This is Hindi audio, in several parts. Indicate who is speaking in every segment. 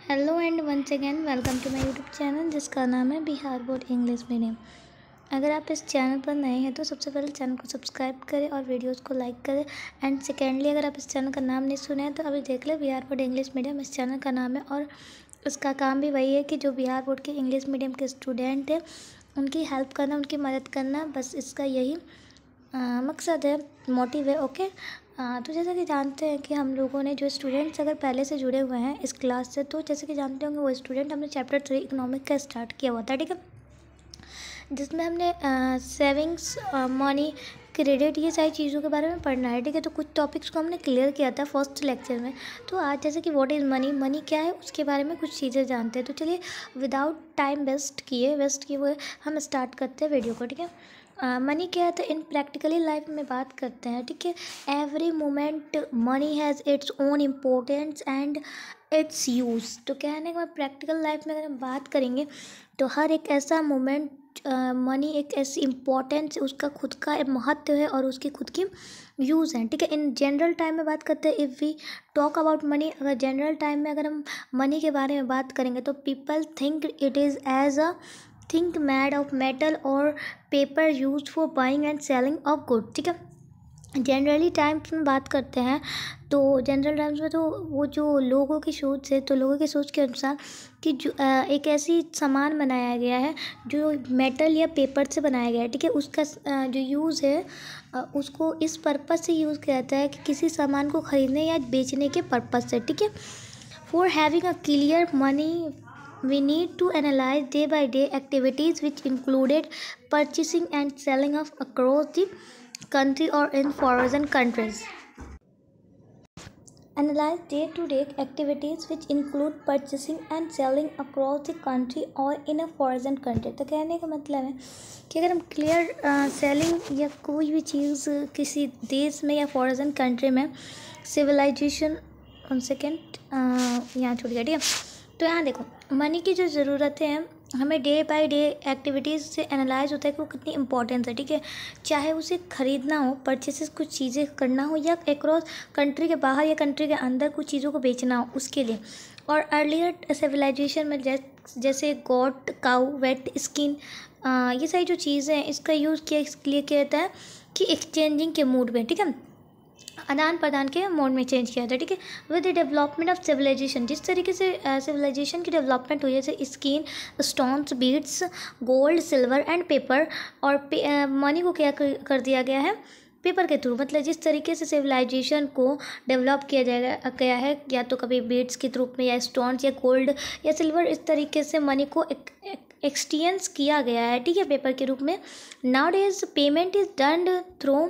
Speaker 1: Hello and once again welcome to my YouTube channel जिसका नाम है बिहार बोर्ड इंग्लिश मीडियम। अगर आप इस चैनल पर नए हैं तो सबसे पहले चैनल को सब्सक्राइब करें और वीडियोस को लाइक करें। एंड सेकेंडली, अगर आप इस चैनल का नाम नहीं सुने हैं तो अभी देख लें, बिहार बोर्ड इंग्लिश मीडियम इस चैनल का नाम है। और उसका काम भी वही है कि जो बिहार बोर्ड के इंग्लिश मीडियम के स्टूडेंट हैं उनकी हेल्प करना, उनकी मदद करना, बस इसका यही मकसद है, मोटिव है। ओके। तो जैसा कि जानते हैं कि हम लोगों ने जो स्टूडेंट्स अगर पहले से जुड़े हुए हैं इस क्लास से, तो जैसे कि जानते होंगे वो स्टूडेंट हमने चैप्टर 3 इकोनॉमिक का स्टार्ट किया हुआ था, ठीक है, जिसमें हमने सेविंग्स, मनी, क्रेडिट, ये सारी चीज़ों के बारे में पढ़ना है, ठीक है। तो कुछ टॉपिक्स को हमने क्लियर किया था फर्स्ट लेक्चर में। तो आज जैसे कि व्हाट इज़ मनी, मनी क्या है, उसके बारे में कुछ चीज़ें जानते हैं। तो चलिए विदाउट टाइम वेस्ट किए हुए हम स्टार्ट करते हैं वीडियो को, ठीक है। मनी क्या है तो इन प्रैक्टिकली लाइफ में बात करते हैं, ठीक है। Every moment money has its own importance and it's use. तो कहने का प्रैक्टिकल लाइफ में अगर हम बात करेंगे तो हर एक ऐसा मोमेंट मनी एक ऐसी इम्पोर्टेंस, उसका खुद का एक महत्व है और उसकी खुद की यूज़ है, ठीक है। इन जनरल टाइम में बात करते हैं, if we talk about money, अगर जनरल टाइम में अगर हम मनी के बारे में बात करेंगे तो people think it is as a thing made of metal और paper use for buying and selling of good, ठीक है। जनरली टाइम्स में बात करते हैं तो जनरल टाइम्स में तो वो जो लोगों की सोच है, तो लोगों की सोच के अनुसार कि जो एक ऐसी सामान बनाया गया है जो मेटल या पेपर से बनाया गया है, ठीक है। उसका जो यूज़ है उसको इस पर्पज़ से यूज़ किया जाता है कि किसी सामान को ख़रीदने या बेचने के पर्पज़ से, ठीक है। For having a clear money we need to analyze day by day activities which included purchasing and selling of across the country or in foreign countries. Analyze day-to-day activities which include purchasing and selling across the country or in a foreign country. तो कहने का मतलब है कि अगर हम क्लियर सेलिंग या कोई भी चीज़ किसी देश में या फॉरेन कंट्री में सिविलाइजेशन, वन सेकेंड यहाँ छूट गया, ठीक है। तो यहाँ देखो, मनी की जो ज़रूरतें हैं हमें डे बाय डे एक्टिविटीज़ से एनालाइज होता है कि वो कितनी इंपॉर्टेंस है, ठीक है। चाहे उसे ख़रीदना हो, परचेसेस कुछ चीज़ें करना हो, या अक्रॉस कंट्री के बाहर या कंट्री के अंदर कुछ चीज़ों को बेचना हो, उसके लिए। और अर्लियर सिविलाइजेशन में जैसे गॉट, काऊ, वेट, स्किन, ये सारी जो चीज़ें हैं इसका यूज़ किया इसलिए किया जाता है कि एक्सचेंजिंग के मूड में, ठीक है, आदान प्रदान के मोड में चेंज किया था, ठीक है। With the development of civilization, जिस तरीके से सिविलाइजेशन की डेवलपमेंट हुई, जैसे skin, stones, beads, gold, silver and paper, और मनी को क्या कर दिया गया है, पेपर के थ्रू। मतलब जिस तरीके से सिविलाइजेशन को डेवलप किया गया है, या तो कभी बीड्स के रूप में, या स्टोन्स, या गोल्ड, या सिल्वर, इस तरीके से मनी को एक्सचेंज किया गया है, ठीक है, पेपर के रूप में। Nowadays payment is done through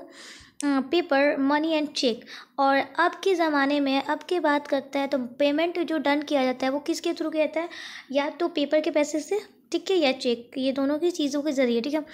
Speaker 1: paper, money and cheque. और अब के ज़माने में, अब की बात करते हैं तो पेमेंट जो डन किया जाता है वो किसके थ्रू किया जाता है, या तो पेपर के पैसे से, ठीक है, या चेक, ये दोनों की चीज़ों के ज़रिए, ठीक है।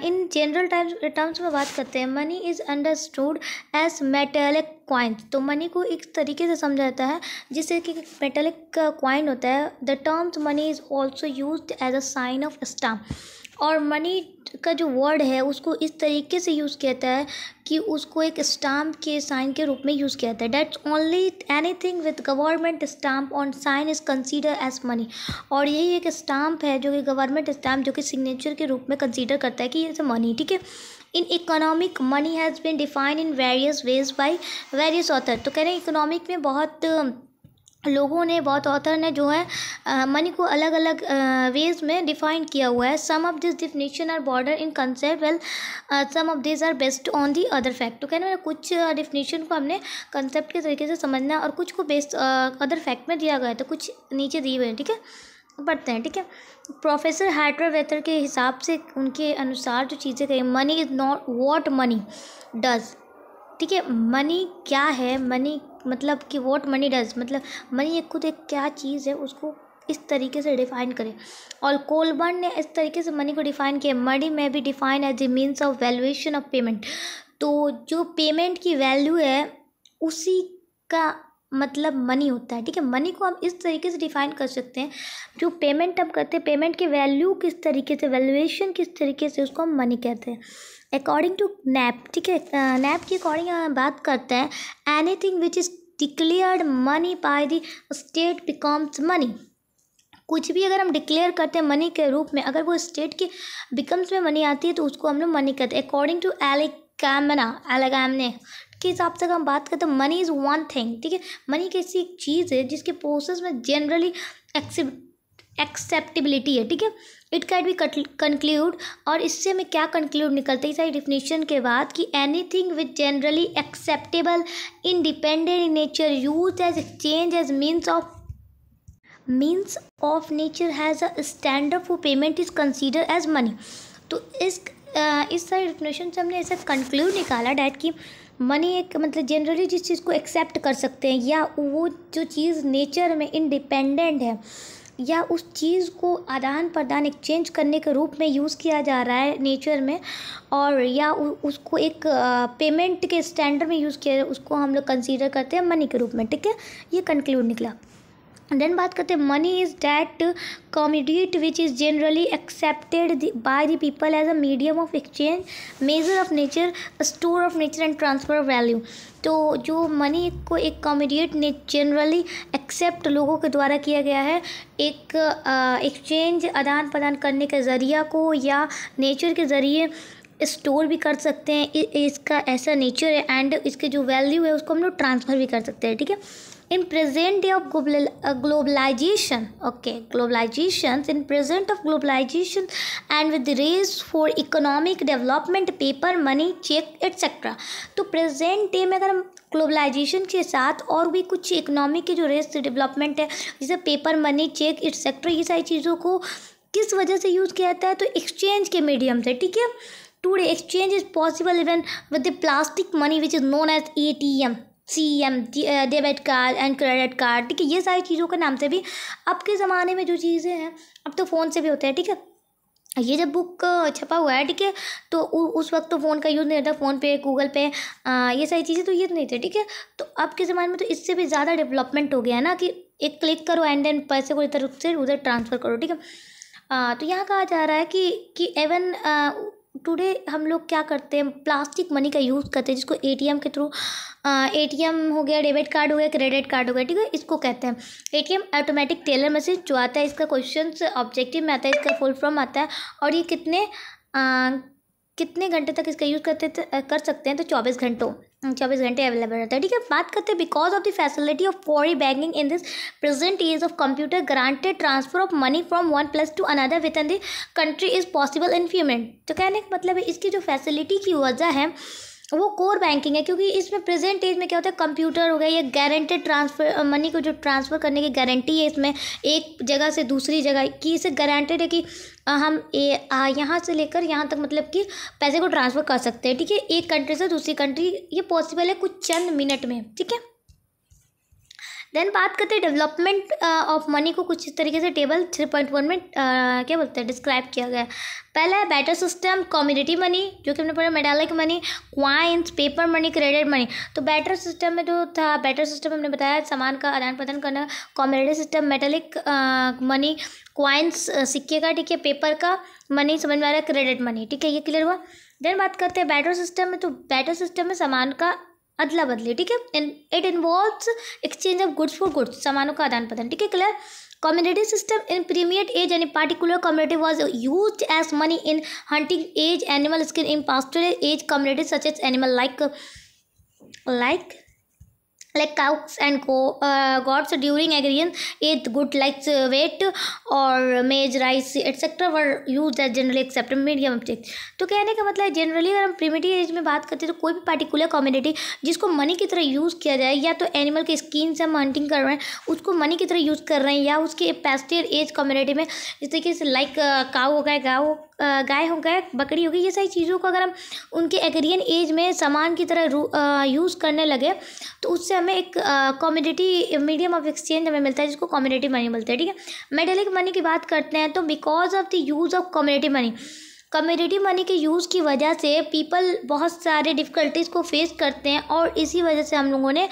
Speaker 1: इन जनरल टर्म्स में बात करते हैं, money is understood as metallic coins. तो मनी को एक तरीके से समझा जाता है जिससे कि मेटेलिक कॉइन होता है। The terms money is also used as a sign of stamp. और मनी का जो वर्ड है उसको इस तरीके से यूज़ किया जाता है कि उसको एक स्टाम्प के साइन के रूप में यूज़ किया जाता है। That's only anything with government stamp on sign is consider as money. और यही एक स्टाम्प है जो कि गवर्नमेंट स्टाम्प, जो कि सिग्नेचर के रूप में कंसीडर करता है कि ये मनी, ठीक है। In economic money has been defined in various ways by various author. तो कह रहे हैं इकोनॉमिक में बहुत लोगों ने, बहुत ऑथर ने जो है मनी को अलग अलग वेज में डिफाइन किया हुआ है। Some of this definition are broader in concept, well some of this are based on the other fact. तो कहने में कुछ डिफिनेशन को हमने कंसेप्ट के तरीके से समझना और कुछ को बेस्ड अदर फैक्ट में दिया गया है, तो कुछ नीचे दिए हुए हैं, ठीक है, पढ़ते हैं, ठीक है। प्रोफेसर हार्टर वेथर के हिसाब से, उनके अनुसार जो चीज़ें कही, money is not what money does, ठीक है। मनी क्या है, मनी मतलब कि व्हाट मनी डज, मतलब मनी एक खुद एक क्या चीज़ है उसको इस तरीके से डिफ़ाइन करें। और कोलबर्न ने इस तरीके से मनी को डिफ़ाइन किया, मनी में भी define as a means of valuation of payment. तो जो पेमेंट की वैल्यू है उसी का मतलब मनी होता है, ठीक है। मनी को हम इस तरीके से डिफ़ाइन कर सकते हैं, जो पेमेंट हम करते हैं, पेमेंट की वैल्यू किस तरीके से, वैल्यूएशन किस तरीके से, उसको हम मनी कहते हैं। अकॉर्डिंग टू नैप, ठीक है, नैप के अकॉर्डिंग बात करते हैं, anything which is declared money by the state becomes money. कुछ भी अगर हम डिक्लेयर करते हैं मनी के रूप में, अगर वो स्टेट के बिकम्स में मनी आती है तो उसको हम लोग मनी कहते हैं। अकॉर्डिंग टू एलेगामने के हिसाब से अगर हम बात करते हैं मनी इज़ वन थिंग, ठीक है। मनी कैसी एक चीज़ है जिसके प्रोसेस में जनरली एक्सेप्टेबिलिटी है, ठीक है। इट कैन बी कंक्लूड, और इससे हमें क्या कंक्लूड निकलता है इस सारी डिफिनेशन के बाद कि anything which generally acceptable independent in nature use as exchange as means of nature has a standard for payment is considered as money। तो इस सारी डिफिनेशन से हमने ऐसा कंक्लूड निकाला डैट कि मनी एक मतलब जनरली जिस चीज़ को एक्सेप्ट कर सकते हैं या वो जो चीज़ नेचर में इंडिपेंडेंट है या उस चीज़ को आदान प्रदान एक्सचेंज करने के रूप में यूज़ किया जा रहा है नेचर में, और या उसको एक पेमेंट के स्टैंडर्ड में यूज़ किया, उसको हम लोग कंसीडर करते हैं मनी के रूप में, ठीक है। ये कंक्लूड निकला। देन बात करते हैं money is that commodity which is generally accepted by the people as a medium of exchange, measure of nature, store of nature and transfer of value. तो जो मनी को एक कमोडिटी ने जनरली एक्सेप्ट लोगों के द्वारा किया गया है, एक एक्सचेंज आदान प्रदान करने के ज़रिया को या नेचर के ज़रिए स्टोर भी कर सकते हैं, इसका ऐसा नेचर है, एंड इसके जो वैल्यू है उसको हम लोग ट्रांसफ़र भी कर सकते हैं, ठीक है। In present day of globalization, in present of globalization and with the race for economic development, paper money, check etc। तो प्रेजेंट डे में अगर हम ग्लोबलाइजेशन के साथ और भी कुछ इकोनॉमिक की जो रेस डेवलपमेंट है, जैसे पेपर मनी, चेक एक्सेट्रा, ये सारी चीज़ों को किस वजह से यूज़ किया जाता है, तो एक्सचेंज के मीडियम से, ठीक है। Today exchange is possible even with the plastic money which is known as ATM, CM, debit card and credit card, ठीक है। ये सारी चीज़ों के नाम से भी अब के ज़माने में जो चीज़ें हैं अब तो फ़ोन से भी होते हैं, ठीक है। ये जब बुक छपा हुआ है, ठीक है, तो उस वक्त तो फ़ोन का यूज़ नहीं होता, फ़ोन पे, गूगल पे, ये सारी चीज़ें तो ये नहीं थे, ठीक है। तो अब के ज़माने में तो इससे भी ज़्यादा डेवलपमेंट हो गया है ना कि एक क्लिक करो एंड देन पैसे को इधर से उधर ट्रांसफ़र करो, ठीक है। तो यहाँ कहा जा रहा है कि एवन टुडे हम लोग क्या करते हैं, प्लास्टिक मनी का यूज़ करते हैं, जिसको ATM के थ्रू, ATM हो गया, डेबिट कार्ड हो गया, क्रेडिट कार्ड हो गया, ठीक है, इसको कहते हैं ATM ऑटोमेटिक टेलर मैसेज जो आता है, इसका क्वेश्चन ऑब्जेक्टिव में आता है, इसका फुल फॉर्म आता है, और ये कितने घंटे तक इसका यूज़ कर सकते हैं, तो 24 घंटे अवेलेबल रहता है, ठीक है। बात करते हैं because of the facility of foreign banking in this present age of computer granted transfer of money from one place to another within the country is possible in few minute. तो कहने का मतलब है इसकी जो फैसिलिटी की वजह है वो कोर बैंकिंग है, क्योंकि इसमें प्रेजेंट एज में क्या होता है, कंप्यूटर हो गया, ये गारंटेड ट्रांसफ़र मनी को जो ट्रांसफ़र करने की गारंटी है इसमें, एक जगह से दूसरी जगह की, इसे गारंटेड है कि हम यहाँ से लेकर यहाँ तक मतलब कि पैसे को ट्रांसफ़र कर सकते हैं, ठीक है, एक कंट्री से दूसरी कंट्री, ये पॉसिबल है कुछ चंद मिनट में, ठीक है। देन बात करते हैं डेवलपमेंट ऑफ मनी को कुछ इस तरीके से टेबल 3.1 में क्या बोलते हैं डिस्क्राइब किया गया है। पहला है बैटर सिस्टम, कम्युनिटी मनी जो कि हमने पढ़ा, metallic money, coins, paper money, credit money. तो बैटर सिस्टम में जो था, बैटर सिस्टम हमने बताया सामान का आदान प्रदान करना, community system metallic money, coins सिक्के का, ठीक है, पेपर का मनी समझ में आ रहा है, क्रेडिट मनी, ठीक है, ये क्लियर हुआ। देन बात करते हैं बैटर सिस्टम में, तो बैटर सिस्टम में सामान का अदला बदली, ठीक है, it involves exchange of goods for goods, सामानों का आदान प्रदान, ठीक है, clear. Community system in primitive age any particular community was use as money in hunting age, animal skin in pastoral age community such as animal like cows and goats during agrarian ate good like wheat or maize, rice etc were used as generally accepted medium of exchange। तो कहने का मतलब है जनरली अगर हम प्रिमिटिव एज में बात करते हैं तो कोई भी पार्टिकुलर कम्युनिटी जिसको मनी की तरह यूज़ किया जाए, या तो एनिमल के स्किन से हम हंटिंग कर रहे हैं उसको मनी की तरह यूज़ कर रहे हैं, या उसके पास्चर एज कम्युनिटी में जिस तरीके से लाइक काऊ हो गए, गाय हो गए, बकरी हो गई, ये सारी चीज़ों को अगर हम उनके एग्रियन एज में सामान की तरह यूज़ करने लगे तो उससे हमें एक कम्युनिटी मीडियम ऑफ एक्सचेंज हमें मिलता है जिसको कम्युनिटी मनी मिलता है, ठीक है। मेटालिक मनी की बात करते हैं तो because of the use of community money, commodity money के यूज़ की वजह से पीपल बहुत सारे डिफ़िकल्टीज़ को फेस करते हैं और इसी वजह से हम लोगों ने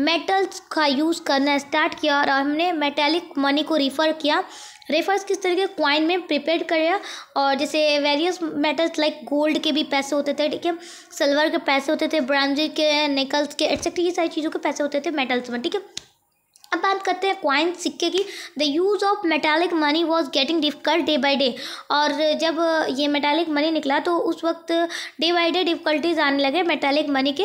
Speaker 1: मेटल्स का यूज़ करना स्टार्ट किया और हमने मेटेलिक मनी को रेफर्स किस तरह के कॉइन में प्रिपेयर किया। और जैसे वेरियस मेटल्स लाइक गोल्ड के भी पैसे होते थे, ठीक है, सिल्वर के पैसे होते थे, ब्रॉन्ज के, निकल्स के एटसेट्रा, ये सारी चीज़ों के पैसे होते थे मेटल्स में, ठीक है। अब बात करते हैं कॉइन सिक्के की। The use of metallic money was getting difficult day by day. और जब ये मेटालिक मनी निकला तो उस वक्त डे बाई डे डिफिकल्टीज आने लगे मेटालिक मनी के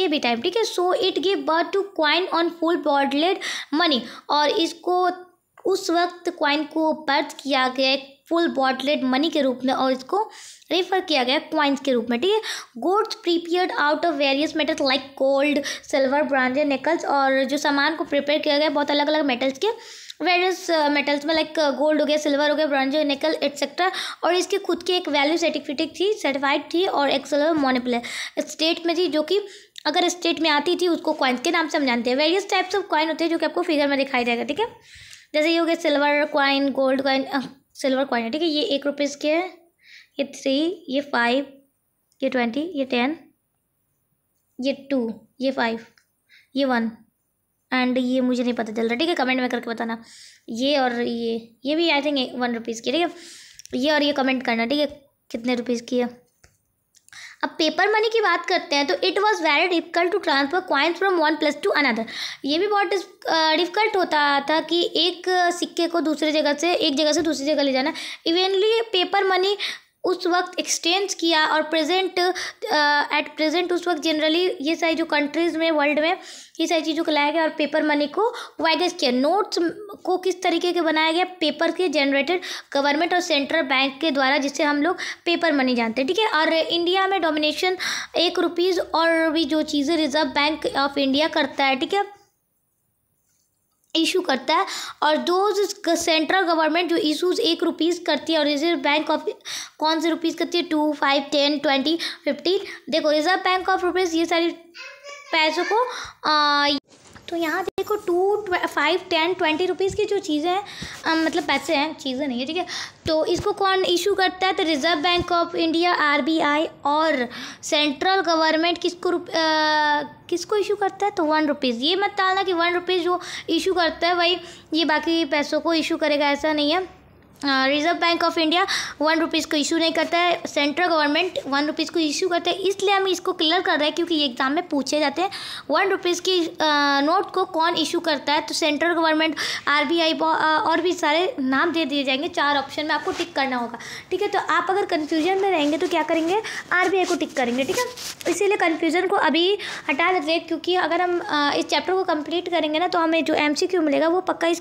Speaker 1: भी टाइम, ठीक है। So it give birth to coin on full bodied money. और इसको उस वक्त कॉइन को बर्थ किया गया फुल बॉटलेड मनी के रूप में और इसको रेफर किया गया कॉइन्स के रूप में, ठीक है। Golds prepared out of various metals like gold, silver, bronze, nickels. और जो सामान को प्रिपेयर किया गया बहुत अलग अलग मेटल्स के, वेरियस मेटल्स में लाइक गोल्ड हो गया, सिल्वर हो गया, ब्रॉन्ज, निकल एटसेट्रा। और इसके खुद की एक वैल्यू सर्टिफाइड थी और एक सिल्वर मोनोपोली स्टेट में थी, जो कि अगर स्टेट में आती थी उसको कॉइन्स के नाम से हम जानते हैं। वेरियस टाइप्स ऑफ कॉइन होते हैं जो कि आपको फिगर में दिखाई देगा, ठीक है। जैसे ये हो गया silver coin, gold coin, silver coin है, ठीक है। ये 1 रुपीज़ के है, ये 3, ये 5, ये 20, ये 10, ये 2, ये 5, ये 1 एंड ये मुझे नहीं पता चल रहा, ठीक है, कमेंट में करके बताना। ये और ये भी आई थिंक 1 रुपीज़ की, ठीक है। ये और ये कमेंट करना, ठीक है, कितने रुपीज़ की है। अब पेपर मनी की बात करते हैं तो it was very difficult to transfer coins from one place to another. ये भी बहुत डिफिकल्ट होता था कि एक सिक्के को दूसरी जगह से, एक जगह से दूसरी जगह ले जाना। इवेंटली पेपर मनी उस वक्त एक्सचेंज किया और एट प्रेजेंट उस वक्त जनरली ये सारी जो कंट्रीज़ में वर्ल्ड में ये सारी चीज़ों को लाया गया और पेपर मनी को वाइगस किया। नोट्स को किस तरीके के बनाया गया, पेपर के जनरेटेड गवर्नमेंट और सेंट्रल बैंक के द्वारा, जिससे हम लोग पेपर मनी जानते हैं, ठीक है। और इंडिया में डोमिनेशन 1 रुपीज़ और भी जो चीज़ें रिजर्व बैंक ऑफ इंडिया करता है, ठीक है, इशू करता है। और दो सेंट्रल गवर्नमेंट जो इशूज़ 1 रुपीज़ करती है और रिजर्व बैंक ऑफ कौन से रुपीज़ करती है, 2, 5, 10, 20, 15। देखो रिजर्व बैंक ऑफ रुपीज़ ये सारी पैसों को तो यहाँ देखो 2, 5, 10, 20 रुपीज़ की जो चीज़ें हैं, मतलब पैसे हैं, चीज़ें नहीं है, ठीक है। तो इसको कौन इशू करता है, तो reserve bank of India RBI। और सेंट्रल गवर्नमेंट किसको इशू करता है, तो 1 रुपीज़। ये मत डालना कि 1 रुपीज़ जो इशू करता है वही ये बाकी पैसों को इशू करेगा, ऐसा नहीं है। Reserve bank of India 1 rupees को इशू नहीं करता है, सेंट्रल गवर्नमेंट 1 रुपीज़ को इशू करता है। इसलिए हम इसको क्लियर कर रहे हैं क्योंकि ये एग्जाम में पूछे जाते हैं 1 रुपीज़ की नोट को कौन इशू करता है, तो सेंट्रल गवर्नमेंट, RBI और भी सारे नाम दे दिए जाएंगे। 4 ऑप्शन में आपको टिक करना होगा, ठीक है। तो आप अगर कन्फ्यूजन में रहेंगे तो क्या करेंगे, RBI को टिक करेंगे, ठीक है। इसीलिए कन्फ्यूजन को अभी हटा देते हैं, क्योंकि अगर हम इस चैप्टर को कंप्लीट करेंगे ना तो हमें जो MCQ मिलेगा वो पक्का ये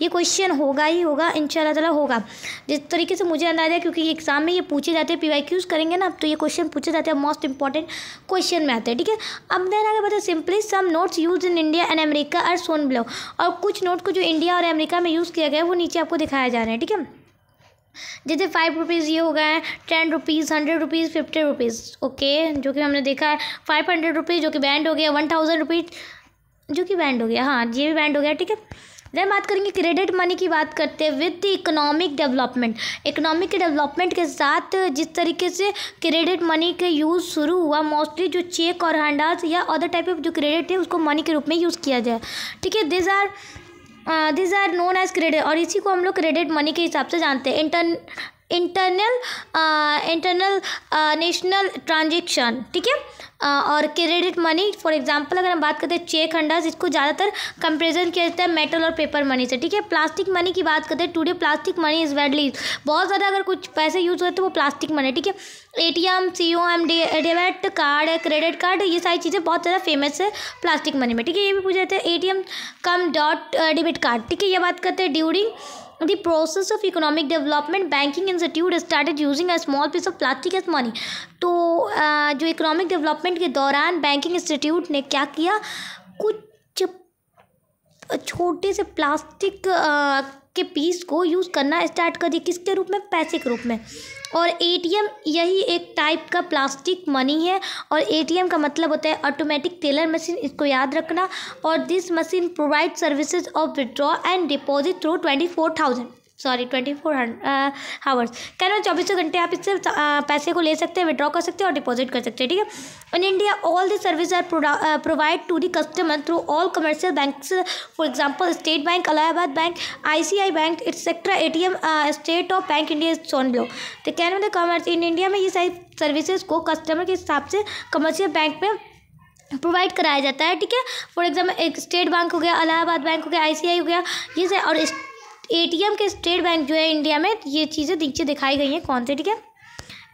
Speaker 1: क्वेश्चन होगा ही होगा, इंशाल्लाह ताला होगा। जिस तरीके से मुझे अंदाजा है, क्योंकि एग्जाम में ये पूछे जाते हैं, PYQs करेंगे ना तो ये क्वेश्चन पूछे जाते हैं, मोस्ट इंपॉर्टेंट क्वेश्चन में आते हैं, ठीक है। अब देन आगे बताए simply some notes use in India and America are shown below. और कुछ नोट को जो इंडिया और अमेरिका में यूज़ किया गया है वो नीचे आपको दिखाया जा रहे हैं, ठीक है। जैसे 5 रुपीज़ ये हो गए हैं, 10 रुपीज़, 100 रुपीज़, 50 रुपीज़, ओके, जो कि हमने देखा है। 500 रुपीज़ जो कि बैंड हो गया, 1000 रुपीज़ जो कि बैंड हो गया, हाँ ये भी बैंड हो गया, ठीक है। देन बात करेंगे क्रेडिट मनी की बात करते हैं with the economic development. Economic के डेवलपमेंट के साथ जिस तरीके से क्रेडिट मनी के यूज़ शुरू हुआ, मोस्टली जो चेक और हैंडआउट्स या अदर टाइप ऑफ जो क्रेडिट है उसको मनी के रूप में यूज़ किया जाए, ठीक है। This are known as credit. और इसी को हम लोग क्रेडिट मनी के हिसाब से जानते हैं। इंटरनल नेशनल ट्रांजेक्शन, ठीक है। और क्रेडिट मनी फॉर एग्जांपल अगर हम बात करते हैं चेक हंडास, इसको ज़्यादातर कंपेरिजन किया जाता है मेटल और पेपर मनी से, ठीक है। प्लास्टिक मनी की बात करते हैं, टुडे प्लास्टिक मनी इज़ वेडली, बहुत ज़्यादा अगर कुछ पैसे यूज़ होते तो वो प्लास्टिक मनी, ठीक है। ATM, COM, डेबिट कार्ड है, क्रेडिट कार्ड, ये सारी चीज़ें बहुत ज़्यादा फेमस है प्लास्टिक मनी में, ठीक है। ये भी पूछे जाते हैं ATM कम डॉट डेबिट कार्ड, ठीक है। ये बात करते हैं during the process of economic development banking institute started using a small piece of plastic as money। तो जो इकोनॉमिक डेवलपमेंट के दौरान बैंकिंग इंस्टीट्यूट ने क्या किया, कुछ छोटे से प्लास्टिक के पीस को यूज़ करना स्टार्ट कर दिया, किसके रूप में, पैसे के रूप में। और ATM यही एक टाइप का प्लास्टिक मनी है। और ATM का मतलब होता है ऑटोमेटिक टेलर मशीन, इसको याद रखना। और this machine provide services of withdraw and deposit through 24,000 sorry 24 hours. कहना 24 घंटे आप इससे पैसे को ले सकते हैं, विड्रॉ कर सकते हैं और डिपॉजिट कर सकते हैं, ठीक है। In India all the service are provide to the customer through all commercial banks, for example State Bank, Allahabad bank, ICICI bank etcetera, ATM, State of Bank India is shown below. तो कहने मतलब कमर्स इन इंडिया में ये सारी सर्विसेज को कस्टमर के हिसाब से कमर्शियल बैंक में प्रोवाइड कराया जाता है, ठीक है। फॉर एग्जाम्पल एक स्टेट बैंक हो गया, इलाहाबाद बैंक हो गया, ICICI हो गया, ये से और ATM के स्टेट बैंक जो है इंडिया में, ये चीज़ें नीचे दिखाई गई हैं कौन से, ठीक है।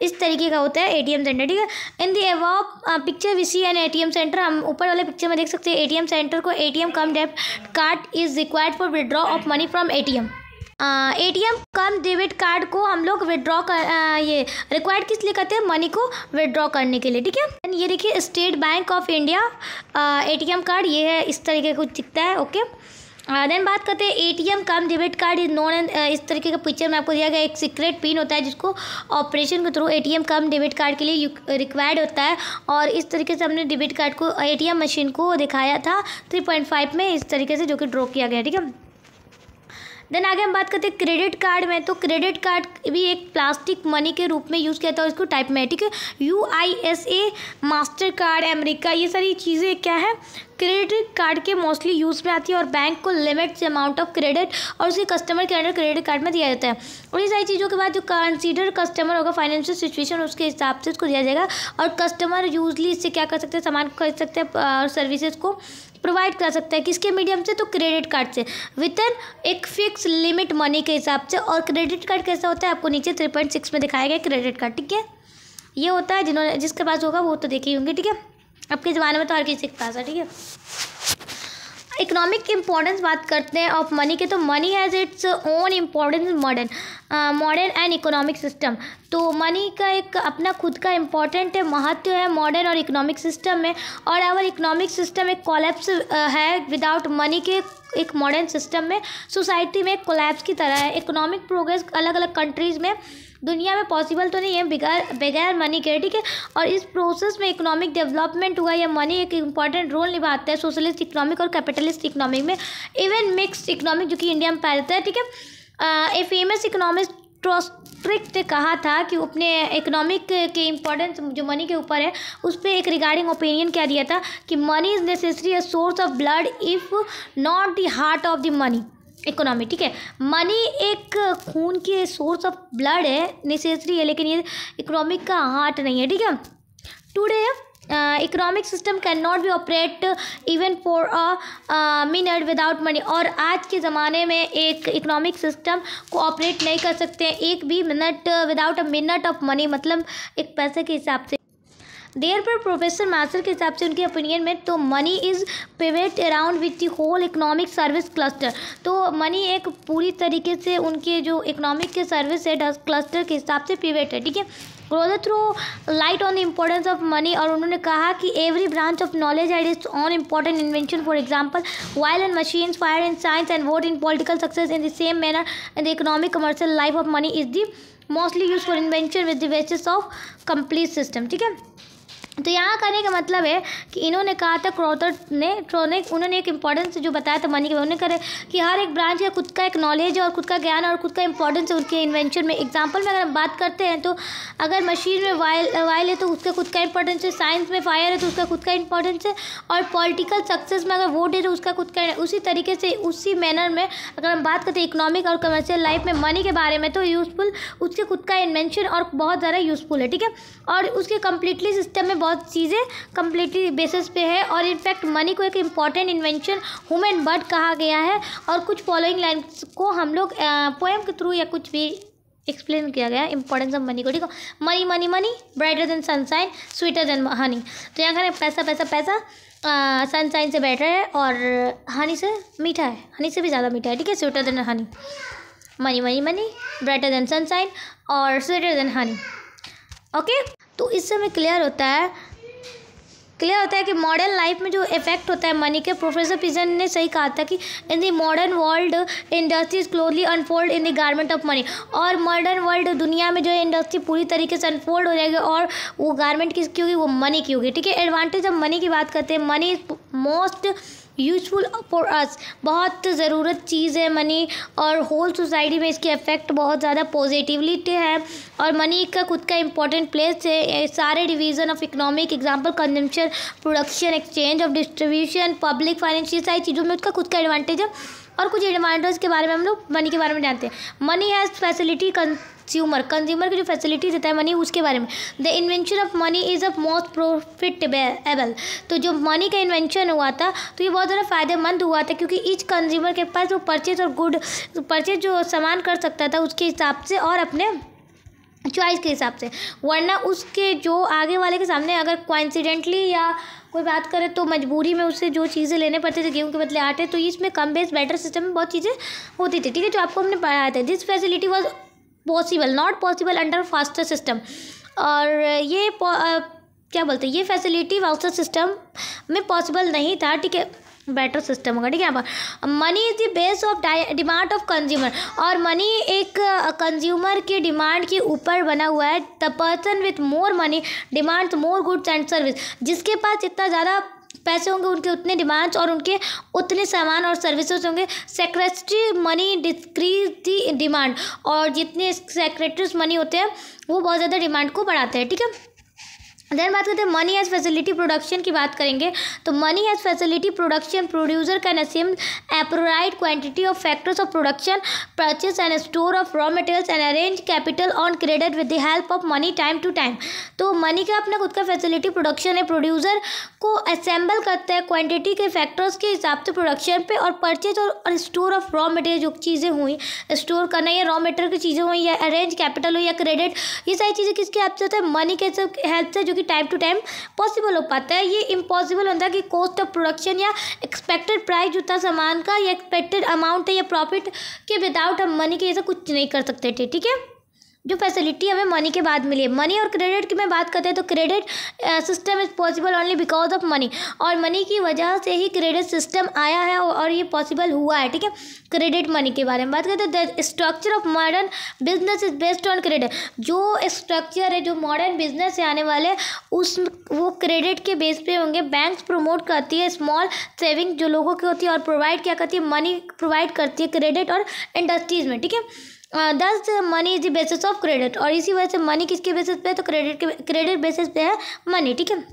Speaker 1: इस तरीके का होता है ATM सेंटर, ठीक है। In the above picture we see an ATM centre, हम ऊपर वाले पिक्चर में देख सकते हैं ATM सेंटर को ATM cum debit card is required for withdraw of money from ATM। ATM cum debit card को हम लोग विड्रॉ कर ये रिक्वायर्ड किस लिए करते हैं, मनी को विड्रॉ करने के लिए, ठीक है। ये देखिए state bank of India ATM card, ये है इस तरीके का कुछ दिखता है, ओके। देन बात करते हैं ATM cum debit card is known and, इस तरीके का पिक्चर में आपको दिया गया एक सीक्रेट पिन होता है जिसको ऑपरेशन के through ATM cum debit card के लिए रिक्वायर्ड होता है। और इस तरीके से हमने डेबिट कार्ड को ATM मशीन को दिखाया था 3.5 में, इस तरीके से जो कि ड्रॉ किया गया, ठीक है। देन आगे हम बात करते हैं क्रेडिट कार्ड में। तो क्रेडिट कार्ड भी एक प्लास्टिक मनी के रूप में यूज़ किया था, इसको टाइप में, ठीक है। USA, मास्टर कार्ड, अमेरिका, ये सारी चीज़ें क्या है क्रेडिट कार्ड के मोस्टली यूज़ में आती है और बैंक को लिमिट अमाउंट ऑफ क्रेडिट और उसी कस्टमर के अंडर क्रेडिट कार्ड में दिया जाता है। और ये सारी चीज़ों के बाद जो कंसीडर कस्टमर होगा फाइनेंशियल सिचुएशन उसके हिसाब से उसको दिया जाएगा। और कस्टमर यूजली इससे क्या कर सकते हैं, सामान खरीद सकते हैं और सर्विसेज को प्रोवाइड कर सकता है, किसके मीडियम से, तो क्रेडिट कार्ड से, विद एन एक फिक्स लिमिट मनी के हिसाब से। और क्रेडिट कार्ड कैसा होता है आपको नीचे 3.6 में दिखाया गया क्रेडिट कार्ड, ठीक है। ये होता है जिन्होंने जिसके पास होगा वो तो देखे ही होंगे, ठीक है। अब के ज़माने में तो हर किसी के पास है, ठीक है। इकोनॉमिक इम्पोर्टेंस बात करते हैं ऑफ मनी के, तो money has its own importance modern and economic system. तो मनी का एक अपना खुद का इम्पोर्टेंट महत्व है मॉडर्न और इकोनॉमिक सिस्टम में। और आवर इकोनॉमिक सिस्टम एक कोलैप्स है विदाउट मनी के, एक मॉडर्न सिस्टम में सोसाइटी में कोलैप्स की तरह है। इकोनॉमिक प्रोग्रेस अलग अलग कंट्रीज़ में दुनिया में पॉसिबल तो नहीं है बगैर मनी के, ठीक है। और इस प्रोसेस में इकोनॉमिक डेवलपमेंट हुआ या मनी एक इम्पॉर्टेंट रोल निभाता है सोशलिस्ट इकोनॉमिक और कैपिटलिस्ट इकोनॉमिक में, इवन मिक्स्ड इकोनॉमिक जो कि इंडिया में पाया जाता है, ठीक है। ए फेमस इकोनॉमिस्ट ट्रोस्ट्रिक ने कहा था कि अपने इकोनॉमिक के इम्पोर्टेंस जो मनी के ऊपर है उस पर एक रिगार्डिंग ओपिनियन क्या दिया था कि money is necessary a source of blood if not the heart of the money economy, ठीक है। मनी एक खून के सोर्स ऑफ ब्लड है, नेसेसरी है, लेकिन ये इकोनॉमिक का हार्ट नहीं है, ठीक है। Today economic system can not be operate even for a minute without money. और आज के ज़माने में एक इकोनॉमिक सिस्टम को ऑपरेट नहीं कर सकते एक भी minute without a minute of money, मतलब एक पैसे के हिसाब से। देयर पर प्रोफेसर मास्टर के हिसाब से उनके ओपिनियन में तो money is pivot around with the whole economic service cluster. तो मनी एक पूरी तरीके से उनके जो इकोनॉमिक के सर्विस है क्लस्टर के हिसाब से पिवेट है, ठीक है। Crowther threw light on the importance of money, और उन्होंने कहा कि every branch of knowledge had its own important invention, for example wheel and machines, fire in science and vote in political success in the same manner and the economic commercial life of money is the mostly use for invention with the basis of complete system, ठीक है। तो यहाँ करने का मतलब है कि इन्होंने कहा था उन्होंने एक इम्पॉर्टेंस जो बताया था मनी के, उन्होंने कहा कि हर एक ब्रांच का खुद का एक नॉलेज है और खुद का ज्ञान और खुद का इंपॉर्टेंस है उनके इन्वेंशन में। एग्जांपल में अगर हम बात करते हैं तो अगर मशीन में वाइल है तो उसका खुद का इंपॉर्टेंस है, साइंस में फायर है तो उसका खुद का इंपॉर्टेंस है, और पॉलिटिकल सक्सेस में अगर वोट है तो उसका खुद का। उसी तरीके से उसी मैनर में अगर हम बात करते हैं इकोनॉमिक और कमर्शियल लाइफ में मनी के बारे में, तो यूज़फुल उसके खुद का इन्वेंशन और बहुत ज़्यादा यूज़फुल है, ठीक है। और उसके कम्प्लीटली सिस्टम में बहुत चीज़ें कम्प्लीटली बेसिस पे है। और इनफैक्ट मनी को एक इम्पॉर्टेंट इन्वेंशन ह्यूमन बर्ड कहा गया है। और कुछ फॉलोइंग लाइन्स को हम लोग पोएम के थ्रू या कुछ भी एक्सप्लेन किया गया इंपॉर्टेंस ऑफ मनी को, ठीक है। Money money money brighter then sunshine sweeter than Honey. तो यहाँ का पैसा पैसा पैसा सनशाइन से बेटर है और हनी से मीठा है, हनी से भी ज़्यादा मीठा है, ठीक है। Sweeter than Honey, money money money brighter then sunshine और स्वीटर देन हनी, ओके। तो इससे हमें क्लियर होता है कि मॉडर्न लाइफ में जो इफेक्ट होता है मनी के। प्रोफेसर पिजन ने सही कहा था कि in the modern world industries closely unfold in the garment of money. और मॉडर्न वर्ल्ड दुनिया में जो है इंडस्ट्री पूरी तरीके से अनफोल्ड हो जाएगी और वो गारमेंट किसकी होगी, वो मनी की होगी, ठीक है। एडवांटेज ऑफ मनी की बात करते हैं, money is most useful for us, बहुत ज़रूरत चीज़ है मनी, और होल सोसाइटी में इसकी इफेक्ट बहुत ज़्यादा पॉजिटिवली है, और मनी का खुद का इंपॉर्टेंट प्लेस है सारे division of economic, example consumption, production, exchange of distribution, public finance, ये सारी चीज़ों में उसका खुद का एडवांटेज है। और कुछ एडवांटेज के बारे में हम लोग मनी के बारे में जानते हैं। मनी हैज़ फैसिलिटी कंज्यूमर की जो फैसिलिटी देता है मनी, उसके बारे में। The invention of money is a most profitable, तो जो मनी का इन्वेंशन हुआ था तो ये बहुत ज़्यादा फ़ायदेमंद हुआ था, क्योंकि ईच कंज्यूमर के पास वो परचेज जो सामान कर सकता था उसके हिसाब से और अपने चॉइस के हिसाब से, वरना उसके जो आगे वाले के सामने अगर कोइंसिडेंटली या कोई बात करे तो मजबूरी में उससे जो चीज़ें लेने पड़ते थे, गेहूं के बदले आटे, तो इसमें कम बेस बेटर सिस्टम में बहुत चीज़ें होती थी, ठीक है, जो आपको हमने पढ़ाया था। This facility was not possible under faster system, और ये क्या बोलते हैं, ये फैसिलिटी फास्टर सिस्टम में पॉसिबल नहीं था, ठीक है, बेटर सिस्टम होगा, ठीक है। यहाँ पर money is the base of demand of consumer, और मनी एक कंज्यूमर की डिमांड के ऊपर बना हुआ है। The person with more money demands more goods and service, जिसके पास जितना ज़्यादा पैसे होंगे उनके उतने डिमांड्स और उनके उतने सामान और सर्विसेज होंगे। सेक्रेटरी मनी डिक्रीज दी डिमांड, और जितने सेक्रेटरीज मनी होते हैं वो बहुत ज़्यादा डिमांड को बढ़ाते हैं, ठीक है। देन बात करते हैं मनी एज फैसिलिटी प्रोडक्शन की बात करेंगे, तो money as facility production, producer can assemble appropriate quantity of factors of production, purchase and store of raw materials and arrange capital on credit with the help of money time to time. तो मनी का अपना खुद का फैसिलिटी प्रोडक्शन है, प्रोड्यूसर को असेंबल करता है क्वांटिटी के फैक्टर्स के हिसाब से प्रोडक्शन पे, और परचेज और स्टोर ऑफ रॉ मटेरियल, जो चीज़ें हुई स्टोर करना, या रॉ मटेरियल की चीज़ें हुई, या अरेंज कैपिटल हो या क्रेडिट, ये सारी चीज़ें किसके हेल्प से होता है, मनी के हेल्प से, जो टाइम टू टाइम पॉसिबल हो पाता है। ये इम्पॉसिबल होता है कि कॉस्ट ऑफ प्रोडक्शन या एक्सपेक्टेड प्राइस जो था सामान का, या एक्सपेक्टेड अमाउंट है या प्रॉफिट के विदाउट हम मनी के ऐसा कुछ नहीं कर सकते थे, ठीक है। जो फैसिलिटी हमें मनी के बाद मिली है। मनी और क्रेडिट की मैं बात करते हैं तो credit system is possible only because of money, और मनी की वजह से ही क्रेडिट सिस्टम आया है और ये पॉसिबल हुआ है, ठीक है। क्रेडिट मनी के बारे में बात करते हैं, the structure of modern business is based on credit. जो स्ट्रक्चर है जो मॉडर्न बिजनेस से आने वाले वो क्रेडिट के बेस पे होंगे। बैंक्स प्रमोट करती है स्मॉल सेविंग जो लोगों की होती है, और प्रोवाइड क्या करती है, मनी प्रोवाइड करती है क्रेडिट और इंडस्ट्रीज़ में, ठीक है। दस money is the basis of credit, और इसी वजह से मनी किसके बेसिस पे है, तो क्रेडिट बेसिस पे है मनी, ठीक है।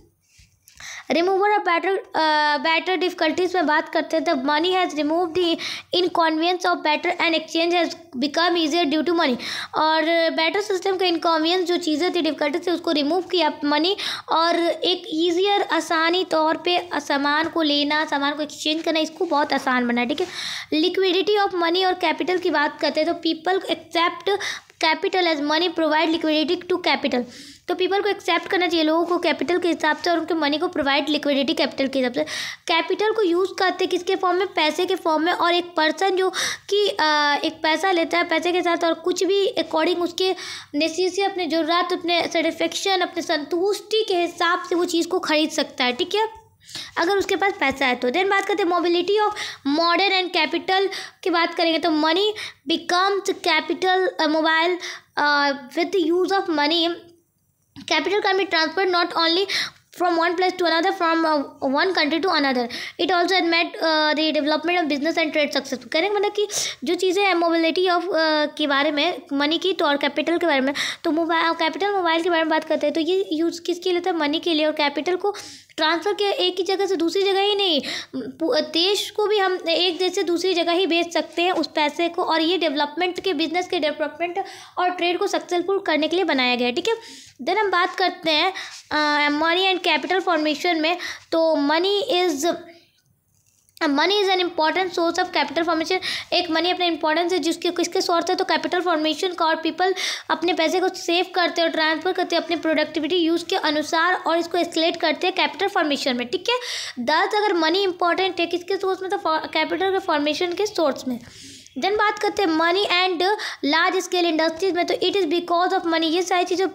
Speaker 1: रिमूवर ऑफ बेटर डिफिकल्टीज में बात करते हैं, तो money has remove the inconvenience of barter and exchange has become easier due to money. और बेटर सिस्टम का इनकन्वीनियंस जो चीज़ें थी डिफिकल्टी से उसको रिमूव किया मनी, और एक ईजियर आसानी तौर पे सामान को लेना, सामान को एक्सचेंज करना, इसको बहुत आसान बना, ठीक है। लिक्विडिटी ऑफ मनी और कैपिटल की बात करते हैं, तो people accept capital as money provide liquidity to capital. तो पीपल को एक्सेप्ट करना चाहिए लोगों को कैपिटल के हिसाब से, और उनके मनी को प्रोवाइड लिक्विडिटी कैपिटल के हिसाब से। कैपिटल को यूज़ करते किसके फॉर्म में, पैसे के फॉर्म में, और एक पर्सन जो कि एक पैसा लेता है पैसे के साथ, और कुछ भी अकॉर्डिंग उसके नेसेसिटी, अपने ज़रूरत, अपने सेटिस्फेक्शन, अपने संतुष्टि के हिसाब से वो चीज़ को खरीद सकता है, ठीक है, अगर उसके पास पैसा है तो। देन बात करते हैं mobility of modern and capital की बात करेंगे, तो money becomes capital mobile with the use of money. Capital can be transferred not only from one place to another, from one country to another. It also admit the development of business and trade success. कहने का मतलब कि जो चीज़ें हैं मोबिलिटी ऑफ के बारे में मनी की, तो और कैपिटल के बारे में, तो कैपिटल मोबाइल के बारे में बात करते हैं, तो ये यूज़ किसके लिए था, मनी के लिए। और कैपिटल को ट्रांसफ़र किया एक ही जगह से दूसरी जगह ही नहीं, देश को भी हम एक देश से दूसरी जगह ही भेज सकते हैं उस पैसे को, और ये डेवलपमेंट के, बिजनेस के डेवलपमेंट और ट्रेड को सक्सेसफुल करने के लिए बनाया गया है, ठीक है। देन हम बात करते हैं मनी एंड कैपिटल फॉर्मेशन में, तो money is an important source of capital formation. एक मनी अपना इंपॉर्टेंस है जिसके किसके सोर्स है, तो कैपिटल फॉर्मेशन का, और पीपल अपने पैसे को सेव करते हैं और ट्रांसफर करते हैं अपने प्रोडक्टिविटी यूज़ के अनुसार, और इसको एस्केलेट करते हैं कैपिटल फॉर्मेशन में, ठीक है। 10 अगर मनी इंपॉर्टेंट है किसके सोर्स में, तो कैपिटल के फॉर्मेशन के सोर्स में। देन बात करते हैं money and large scale industries में, तो it is because of money. ये सारी चीज़ें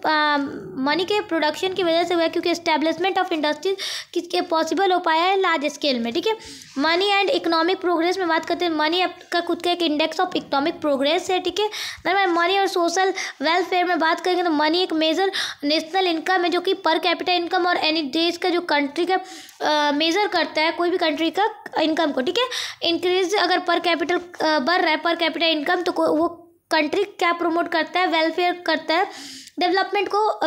Speaker 1: मनी के प्रोडक्शन की वजह से हुआ है, क्योंकि एस्टेब्लिशमेंट ऑफ इंडस्ट्रीज किसके पॉसिबल हो पाया है, लार्ज स्केल में, ठीक है। मनी एंड इकोनॉमिक प्रोग्रेस में बात करते हैं, मनी आपका खुद का एक इंडेक्स ऑफ इकोनॉमिक प्रोग्रेस है, ठीक है। देन मनी और सोशल वेलफेयर में बात करेंगे तो मनी एक मेजर नेशनल इनकम है, जो कि पर कैपिटा इनकम और एनी देश का जो कंट्री का मेजर करता है, कोई भी कंट्री का इनकम को, ठीक है। इंक्रीज अगर पर कैपिटल बढ़ रहा है पर कैपिटा इनकम, तो वो कंट्री क्या प्रमोट करता है, वेलफेयर करता है, डेवलपमेंट को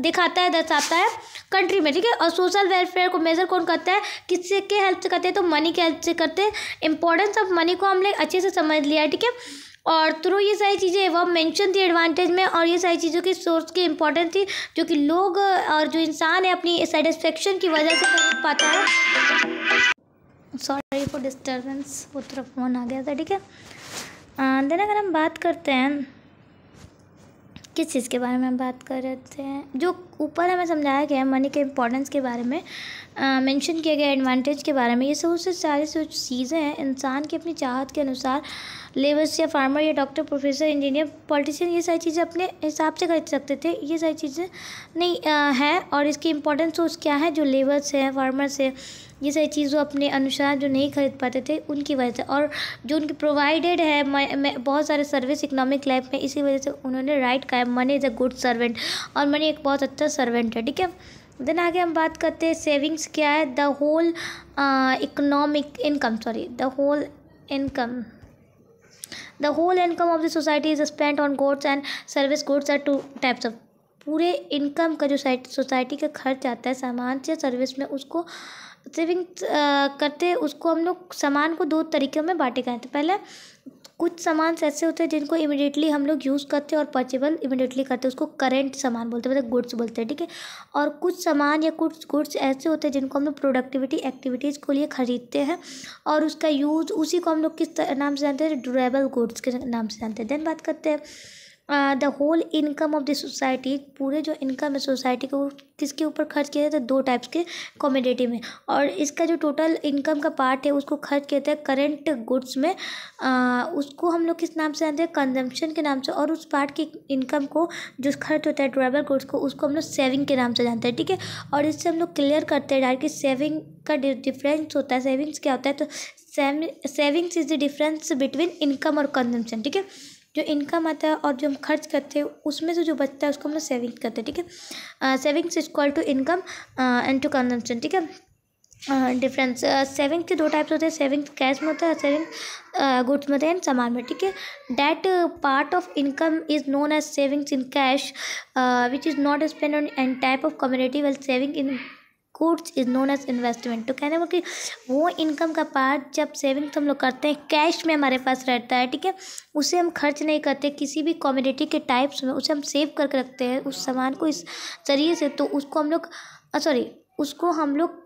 Speaker 1: दिखाता है, दर्शाता है कंट्री में, ठीक है। और सोशल वेलफेयर को मेजर कौन करता है, किससे के हेल्प से करते हैं, तो मनी के हेल्प से करते हैं। इंपॉर्टेंस ऑफ मनी को हमने अच्छे से समझ लिया है, ठीक है। और थ्रू ये सारी चीज़ें वो मेंशन थी एडवांटेज में, और ये सारी चीज़ों की सोर्स की इंपॉर्टेंस थी, जो कि लोग और जो इंसान है अपनी सेटिस्फेक्शन की वजह से कर पाता है। सॉरी फॉर डिस्टर्बेंस, वो तरफ फ़ोन आ गया था, ठीक है। देन अगर हम बात करते हैं किस चीज़ के बारे में हम बात कर रहे थे, जो ऊपर हमें समझाया गया है मनी के इम्पोर्टेंस के बारे में, मेंशन किया गया एडवांटेज के बारे में, ये सब उससे सारी चीज़ें हैं इंसान की अपनी चाहत के अनुसार लेबर्स या फार्मर या डॉक्टर, प्रोफेसर, इंजीनियर, पॉलिटिशियन ये सारी चीज़ें अपने हिसाब से खरीद सकते थे। ये सारी चीज़ें नहीं है, और इसकी इम्पोर्टेंस सोर्स क्या है, जो लेबर्स हैं, फार्मर्स है, ये सारी चीज़ वो अपने अनुसार जो नहीं खरीद पाते थे उनकी वजह से, और जो उनकी प्रोवाइडेड है बहुत सारे सर्विस इकोनॉमिक लाइफ में, इसी वजह से उन्होंने राइट कहा है money is a good servant, और मनी एक बहुत अच्छा सर्वेंट है, ठीक है। देन आगे हम बात करते हैं सेविंग्स क्या है, the whole economic income, the whole income of the society is spent on goods and service. Goods are two types of, पूरे इनकम का जो सोसाइटी का खर्च आता है सामान से सर्विस में, उसको सेविंग्स करते हैं। उसको हम लोग सामान को दो तरीक़ों में बांटे गए थे। पहले कुछ सामान ऐसे होते हैं जिनको इमिडिएटली हम लोग यूज़ करते हैं और परचेबल इमिडिएटली करते हैं, उसको करेंट सामान बोलते हैं, मतलब गुड्स बोलते हैं, ठीक है। और कुछ सामान या कुछ गुड्स ऐसे होते हैं जिनको हम लोग प्रोडक्टिविटी एक्टिविटीज़ के लिए ख़रीदते हैं, और उसका यूज़ उसी को हम लोग किस नाम से जानते हैं, ड्यूरेबल गुड्स के नाम से जानते हैं। देन बात करते हैं the whole income of the society, पूरे जो इनकम है सोसाइटी को किसके ऊपर खर्च किया जाता है, दो टाइप्स के कमोडिटी में, और इसका जो टोटल इनकम का पार्ट है उसको खर्च किया जाता है करेंट गुड्स में, उसको हम लोग किस नाम से जानते हैं, कंजम्पशन के नाम से, और उस पार्ट की इनकम को जो खर्च होता है ड्यूरेबल गुड्स को, उसको हम लोग सेविंग के नाम से जानते हैं, ठीक है। और इससे हम लोग क्लियर करते हैं डायरेक्ट कि सेविंग का डिफरेंस होता है, सेविंग्स क्या होता है, तो savings is the difference between income और कंजम्पशन, ठीक है। जो इनकम आता है और जो हम खर्च करते हैं उसमें से जो बचता है उसको हम लोग सेविंग करते हैं, ठीक है। Savings is equal to income and to consumption, ठीक है। डिफरेंस सेविंग्स के दो टाइप्स होते हैं, सेविंग्स कैश में होता है, सेविंग गुड्स में होता है, सामान में, ठीक है। That part of income is known as savings in cash which is not spend on an type of community, well saving in goods is known as investment. तो कहने को कि वो इनकम का पार्ट जब सेविंग्स हम लोग करते हैं कैश में हमारे पास रहता है, ठीक है, उसे हम खर्च नहीं करते किसी भी कमोडिटी के टाइप्स में, उसे हम सेव करके रखते हैं उस सामान को इस जरिए से, तो उसको हम लोग उसको हम लोग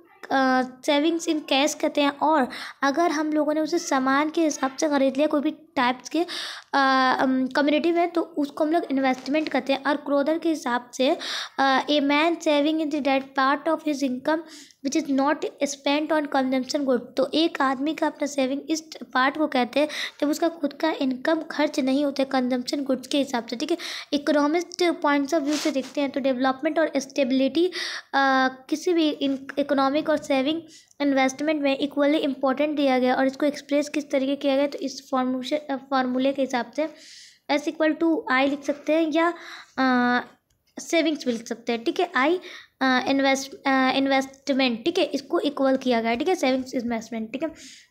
Speaker 1: सेविंग्स इन कैश कहते हैं। और अगर हम लोगों ने उसे सामान के हिसाब से खरीद लिया कोई भी टाइप्स के कम्युनिटी में, तो उसको हम लोग इन्वेस्टमेंट करते हैं। और क्रोदर के हिसाब से a man saving in the that part of his income which is not spent on consumption good, तो एक आदमी का अपना सेविंग इस पार्ट को कहते हैं जब उसका खुद का इनकम खर्च नहीं होता है कंजम्पशन गुड्स के हिसाब से, ठीक है। इकोनॉमिस्ट पॉइंट्स ऑफ व्यू से देखते हैं तो डेवलपमेंट और स्टेबिलिटी किसी भी इकोनॉमिक और सेविंग इन्वेस्टमेंट में इक्वली इंपॉर्टेंट दिया गया, और इसको एक्सप्रेस किस तरीके किया गया, तो इस फार्मूले के हिसाब से एस इक्वल टू आई लिख सकते हैं, या सेविंग्स भी लिख सकते हैं, ठीक है। आई इन्वेस्टमेंट, ठीक है, इसको इक्वल किया गया है, ठीक है, सेविंग्स इन्वेस्टमेंट, ठीक है।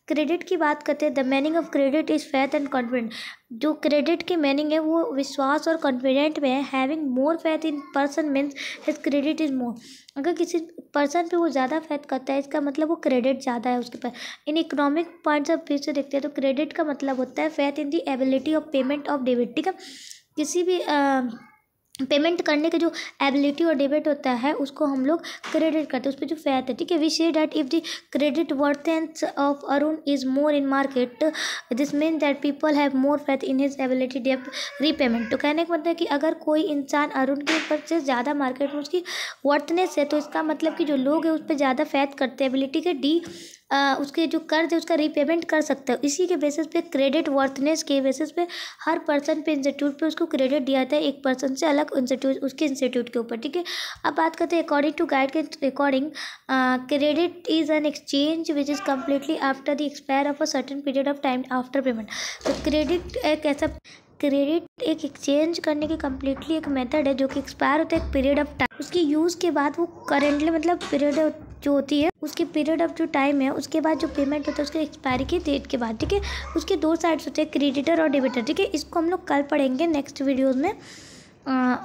Speaker 1: क्रेडिट की बात करते हैं, the meaning of credit is faith and confident. जो क्रेडिट की मीनिंग है वो विश्वास और कॉन्फिडेंट में है। Having more faith in person means his credit is more. अगर किसी पर्सन पे वो ज़्यादा फेथ करता है इसका मतलब वो क्रेडिट ज़्यादा है उसके पास। इन इकोनॉमिक पॉइंट्स ऑफ व्यू से देखते हैं तो क्रेडिट का मतलब होता है faith in the ability of payment of debit, ठीक है। किसी भी पेमेंट करने का जो एबिलिटी और डेबिट होता है उसको हम लोग क्रेडिट करते हैं, उस पर जो फैट है, ठीक है। We say that if the credit worthiness of Arun is more in market this mean that people have more faith in his ability डेब्ट रीपेमेंट। तो कहने का मतलब है कि अगर कोई इंसान अरुण के ऊपर से ज़्यादा मार्केट में उसकी वर्थनेस है तो इसका मतलब कि जो लोग हैं उस पर ज़्यादा फैथ करते हैं एबिलिटी के उसके जो कर्ज है उसका रीपेमेंट कर सकता है। इसी के बेसिस पे क्रेडिट वर्थनेस के बेसिस पे हर पर्सन पे इंस्टीट्यूट पे उसको क्रेडिट दिया जाता है, एक पर्सन से अलग इंस्टीट्यूट उसके इंस्टीट्यूट के ऊपर, ठीक है। अब बात करते हैं अकॉर्डिंग टू गाइड के according credit is an exchange which is completely after the expire of a certain period of time after payment. तो क्रेडिट एक एक्सचेंज करने की कम्प्लीटली एक मेथड है जो कि एक्सपायर होता है एक पीरियड ऑफ टाइम, उसकी यूज़ के बाद वो करेंटली मतलब पीरियड जो होती है उसके पीरियड ऑफ जो टाइम है उसके बाद जो पेमेंट होता है उसके एक्सपायरी की डेट के बाद, ठीक है। उसके दो साइड्स होते हैं, क्रेडिटर और डेबिटर, ठीक है। इसको हम लोग कल पढ़ेंगे नेक्स्ट वीडियोज़ में,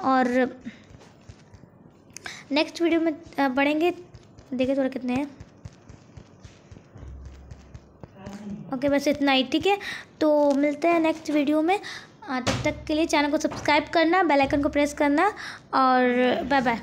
Speaker 1: और नेक्स्ट वीडियो में पढ़ेंगे। देखिए थोड़ा कितने हैं, ओके बस इतना ही, ठीक है। तो मिलते हैं नेक्स्ट वीडियो में, तब तक के लिए चैनल को सब्सक्राइब करना, बेल आइकन को प्रेस करना, और बाय बाय।